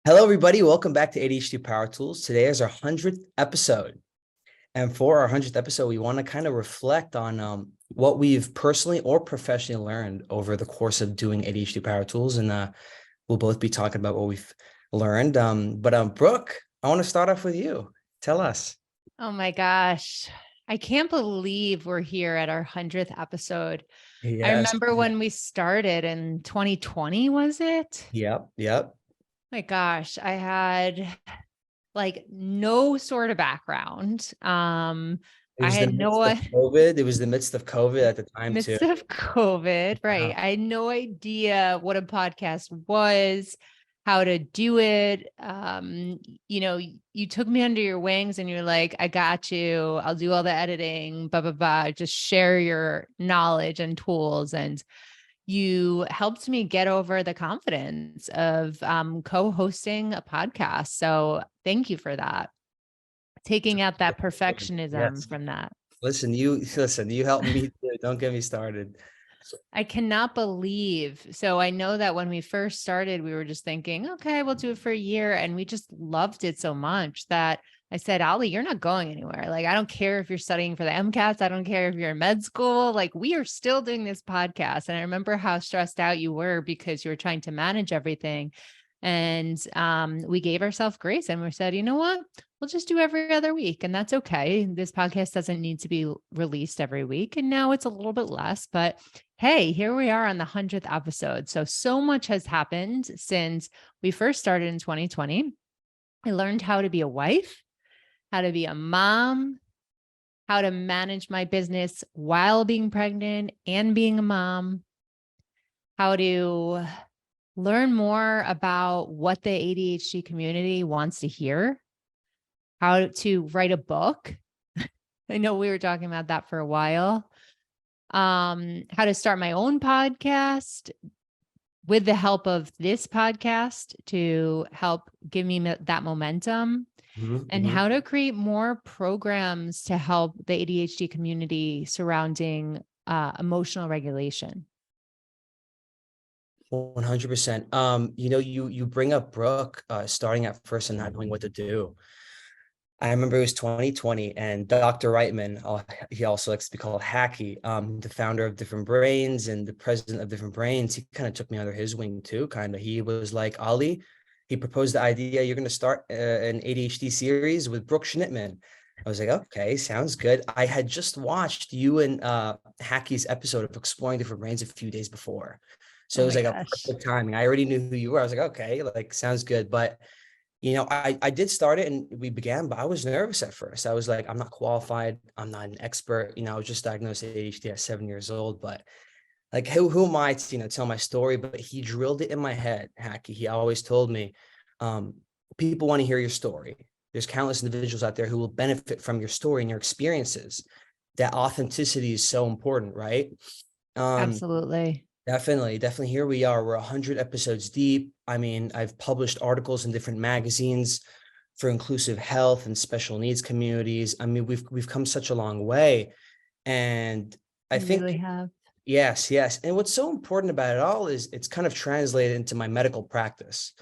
Hello, everybody. Welcome back to ADHD Power Tools. Today is our 100th episode. And for our 100th episode, we want to kind of reflect on what we've personally or professionally learned over the course of doing ADHD Power Tools. And we'll both be talking about what we've learned. Brooke, I want to start off with you. Tell us. Oh my gosh. I can't believe we're here at our 100th episode. Yes. I remember when we started in 2020, was it? Yep. My gosh, I had like no sort of background. I had no COVID. It was the midst of COVID at the time too. midst of COVID, right? I had no idea what a podcast was, how to do it. You took me under your wings and you're like, I got you. I'll do all the editing, blah, blah, blah. Just share your knowledge and tools. And you helped me get over the confidence of co-hosting a podcast. So thank you for that. Taking out that perfectionism from that. Listen, you helped me. Don't get me started. I cannot believe. So I know that when we first started, we were just thinking, okay, we'll do it for a year. And we just loved it so much that I said, Ali, you're not going anywhere. Like, I don't care if you're studying for the MCATs. I don't care if you're in med school. Like, we are still doing this podcast. And I remember how stressed out you were because you were trying to manage everything. And we gave ourselves grace and we said, you know what? We'll just do every other week. And that's okay. This podcast doesn't need to be released every week. And now it's a little bit less, but hey, here we are on the 100th episode. So much has happened since we first started in 2020. I learned how to be a wife, how to be a mom, how to manage my business while being pregnant and being a mom, how to learn more about what the ADHD community wants to hear, how to write a book. I know we were talking about that for a while. How to start my own podcast with the help of this podcast to help give me that momentum, and how to create more programs to help the ADHD community surrounding emotional regulation. 100%. You bring up Brooke starting at first and not knowing what to do. I remember it was 2020 and Dr. Reitman, he also likes to be called Hacky, the founder of Different Brains and the president of Different Brains. He kind of took me under his wing too, He was like, Ali, he proposed the idea, you're going to start an ADHD series with Brooke Schnittman. I was like, okay, sounds good. I had just watched you and Hacky's episode of Exploring Different Brains a few days before. So it was like a perfect timing. I already knew who you were. I was like, okay, like sounds good. But I did start it and we began, but I was nervous at first. I was like, I'm not qualified. I'm not an expert. I was just diagnosed with ADHD at 7 years old, but like, who am I to, tell my story? But he drilled it in my head, Hacky. He always told me, people want to hear your story. There's countless individuals out there who will benefit from your story and your experiences. That authenticity is so important, right? Absolutely. Definitely. Here we are. We're 100 episodes deep. I've published articles in different magazines for inclusive health and special needs communities. We've come such a long way. And I think really have. Yes. And what's so important about it all is it's kind of translated into my medical practice.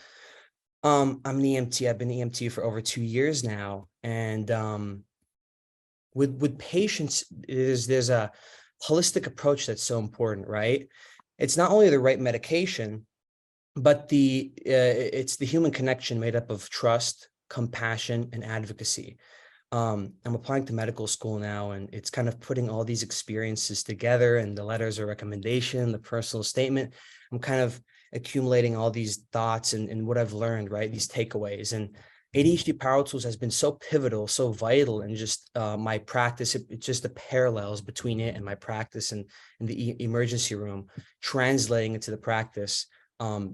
I'm an EMT. I've been an EMT for over 2 years now. And with patients, there's a holistic approach that's so important, right? It's not only the right medication, but it's the human connection made up of trust, compassion, and advocacy. I'm applying to medical school now, and it's kind of putting all these experiences together, and the letters of recommendation, the personal statement. I'm kind of accumulating all these thoughts and what I've learned, right? These takeaways. And ADHD Power Tools has been so pivotal, so vital in just my practice. It's just the parallels between it and my practice and in the emergency room, translating into the practice,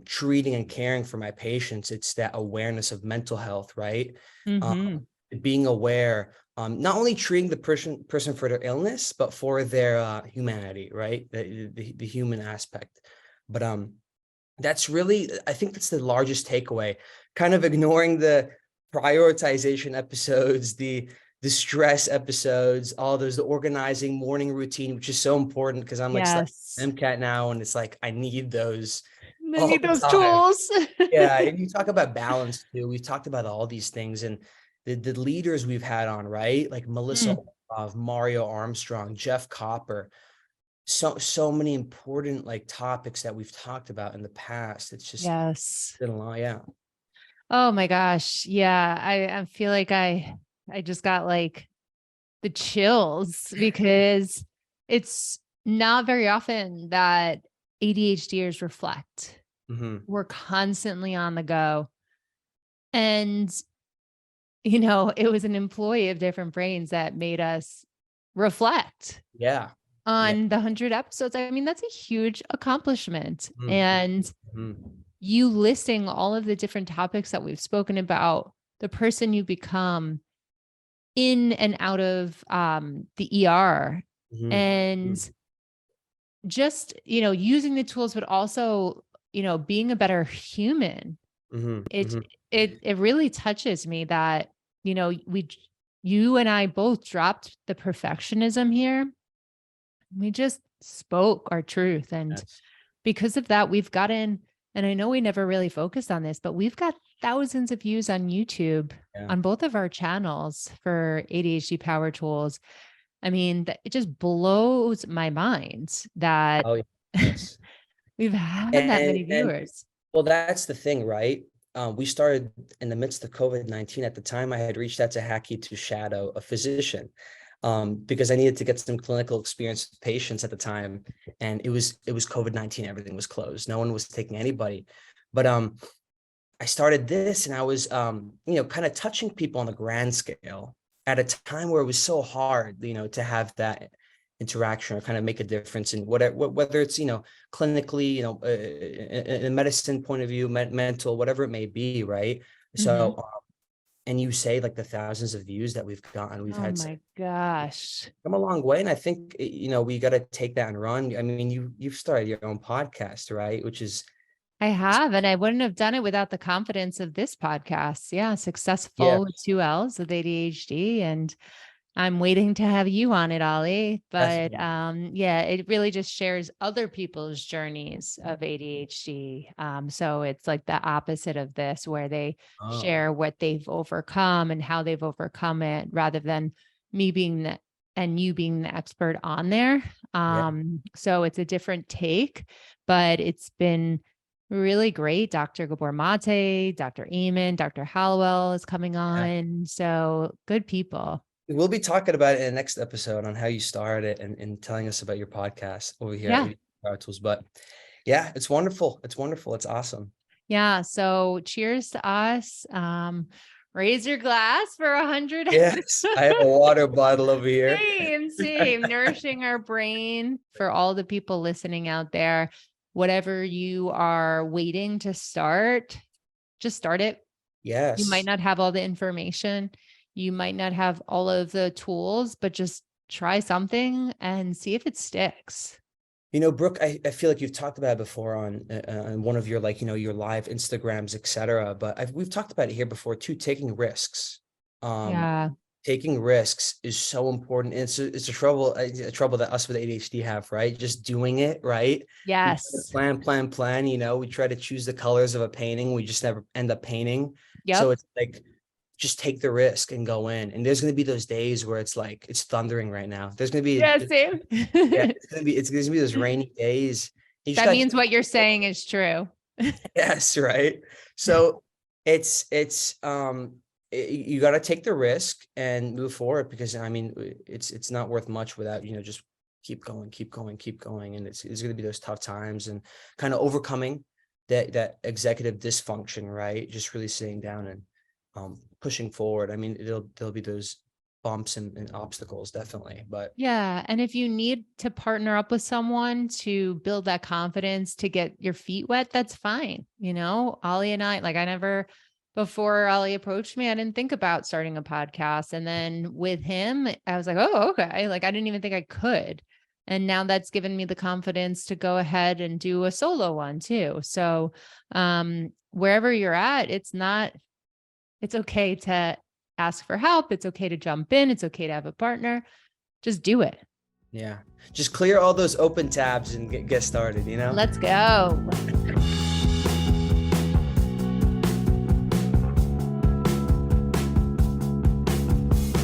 treating and caring for my patients. It's that awareness of mental health, right? Being aware, not only treating the person for their illness, but for their humanity, right? The human aspect. But that's really, I think that's the largest takeaway, kind of ignoring the prioritization episodes, the stress episodes, all those, the organizing morning routine, which is so important because I'm like MCAT now. And it's like, I need those They all need the those time. tools. Yeah, and you talk about balance too. We've talked about all these things, and the leaders we've had on, right? Like Melissa Mm, of Mario Armstrong, Jeff Copper. So many important like topics that we've talked about in the past. It's just yes. been a lot. Yeah. Oh my gosh. Yeah. I feel like I just got like the chills because it's not very often that ADHDers reflect. Hmm. We're constantly on the go. And, it was an employee of Different Brains that made us reflect Yeah. Yeah. on the 100 episodes. I mean, that's a huge accomplishment. Mhm. And Mhm. you listing all of the different topics that we've spoken about, the person you become in and out of the ER, Mhm. Mhm. and just, using the tools, but also, being a better human. Mhm. It Mhm. it really touches me that, you and I both dropped the perfectionism here. We just spoke our truth. And Yes. because of that, we've gotten, and I know we never really focused on this, but we've got thousands of views on YouTube Yeah. on both of our channels for ADHD Power Tools. I mean, it just blows my mind that Oh, yes. we've had that many And viewers. well, that's the thing, right? We started in the midst of COVID-19. At the time, I had reached out to Hacky to shadow a physician, because I needed to get some clinical experience with patients at the time. And it was COVID-19. Everything was closed. No one was taking anybody. But I started this, and I was kind of touching people on the grand scale at a time where it was so hard, to have that interaction or kind of make a difference in whether it's, clinically, in a medicine point of view, mental, whatever it may be, right? Mhm. So, and you say like the thousands of views that we've gotten, we've Oh had my gosh. come a long way. And I think, we got to take that and run. I mean, you've started your own podcast, right? Which is, I have, and I wouldn't have done it without the confidence of this podcast. Yeah, yeah, successful with 2 L's with ADHD, and I'm waiting to have you on it, Ollie. But definitely. yeah, it really just shares other people's journeys of ADHD. So it's like the opposite of this, where they Oh, share what they've overcome and how they've overcome it, rather than me being the and you being the expert on there. yeah. So it's a different take, but it's been really great. Dr. Gabor Mate, Dr. Eamon, Dr. Hallowell is coming Yeah. on. So good people. We'll be talking about it in the next episode on how you started it, and telling us about your podcast over here at Yeah. ADHD Power Tools. But yeah, it's wonderful. It's wonderful. It's awesome. Yeah. So cheers to us. Raise your glass for 100. Yes, I have a water bottle over here. Same. Nourishing our brain for all the people listening out there. Whatever you are waiting to start, just start it. You might Yes. not have all the information. You might not have all of the tools, but just try something and see if it sticks. Brooke, I feel like you've talked about it before on one of your, like, your live Instagrams, etc. But we've talked about it here before too, taking risks. Um, Yeah. Taking risks is so important. It's a trouble that us with ADHD have, right? Just doing it, right? We try to Yes. plan. We try to choose the colors of a painting. We just never end up painting. So Yep. it's like, just take the risk and go in. And there's going to be those days where it's like, it's thundering right now. There's going to be, Yeah, same. yeah, it's going to be those rainy days. You just That got to means what you're saying is true. yes, right. So you got to take the risk and move forward, because I mean it's not worth much without, just keep going, and it's going to be those tough times, and kind of overcoming that executive dysfunction, right? Just really sitting down and pushing forward. I mean, there'll be those bumps and obstacles, definitely, but Yeah. And if you need to partner up with someone to build that confidence, to get your feet wet, that's fine. Ollie and I, like, before Ollie approached me, I didn't think about starting a podcast. And then with him, I was like, oh, okay. Like, I didn't even think I could. And now that's given me the confidence to go ahead and do a solo one too. So, wherever you're at, it's okay to ask for help. It's okay to jump in. It's okay to have a partner. Just do it. yeah, just clear all those open tabs and get started, Let's go.